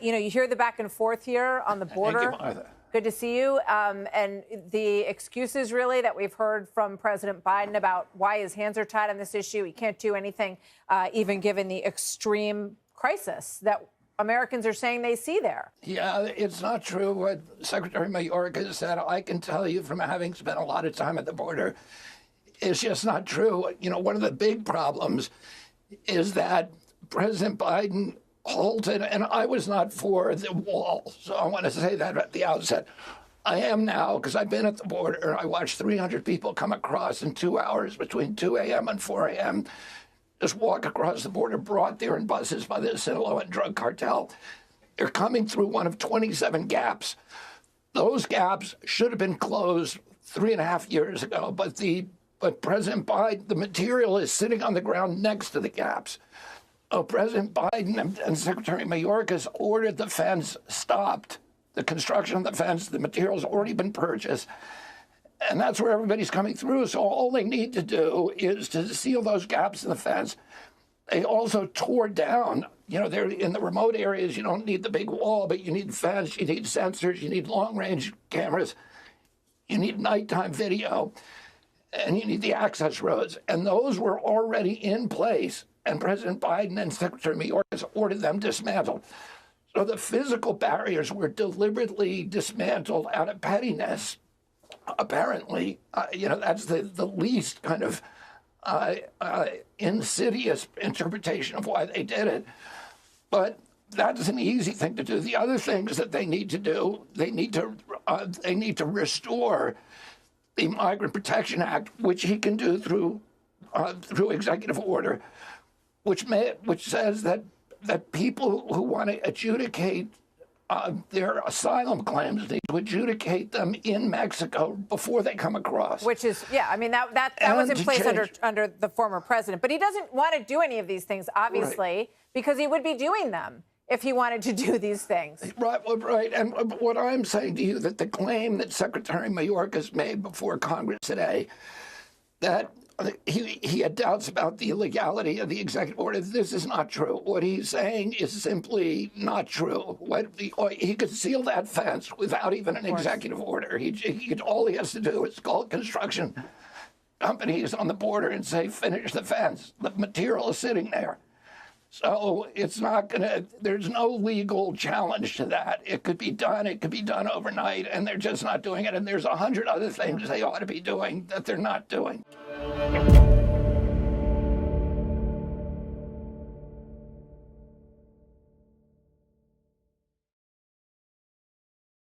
You know, you hear the back and forth here on the border. Thank you, Martha. Good to see you. And the excuses, really, that we've heard from President Biden about why his hands are tied on this issue. He can't do anything, even given the extreme crisis that Americans are saying they see there. Yeah, it's not true what Secretary Mayorkas said. I can tell you from having spent a lot of time at the border, it's just not true. You know, one of the big problems is that President Biden halted, and I was not for the wall, so I want to say that at the outset. I am now, because I've been at the border. I watched 300 people come across in 2 hours between 2 a.m. and 4 a.m., just walk across the border, brought there in buses by the Sinaloa drug cartel. They're coming through one of 27 gaps. Those gaps should have been closed 3.5 years ago, but President Biden, the material is sitting on the ground next to the gaps. President Biden and Secretary Mayorkas ordered the fence stopped. The construction of the fence, the material's already been purchased. And that's where everybody's coming through. So all they need to do is to seal those gaps in the fence. They also tore down, you know, they're in the remote areas. You don't need the big wall, but you need fence, you need sensors, you need long-range cameras, you need nighttime video, and you need the access roads. And those were already in place. And President Biden and Secretary Mayorkas ordered them dismantled. So the physical barriers were deliberately dismantled out of pettiness. Apparently, you know, that's the least kind of insidious interpretation of why they did it. But that's an easy thing to do. The other things that they need to do, they need to restore the Migrant Protection Act, which he can do through executive order, which says that people who want to adjudicate their asylum claims need to adjudicate them in Mexico before they come across. Which is, yeah, I mean, that was in place under the former president. But he doesn't want to do any of these things, obviously, right, because he would be doing them if he wanted to do these things. Right, right. And what I'm saying to you, that the claim that Secretary Mayorkas made before Congress today, that he had doubts about the illegality of the executive order. This is not true. What he's saying is simply not true. He could seal that fence without even an executive order. All he has to do is call construction companies on the border and say, finish the fence. The material is sitting there. So it's not going to, there's no legal challenge to that. It could be done. It could be done overnight, and they're just not doing it. And there's 100 other things they ought to be doing that they're not doing.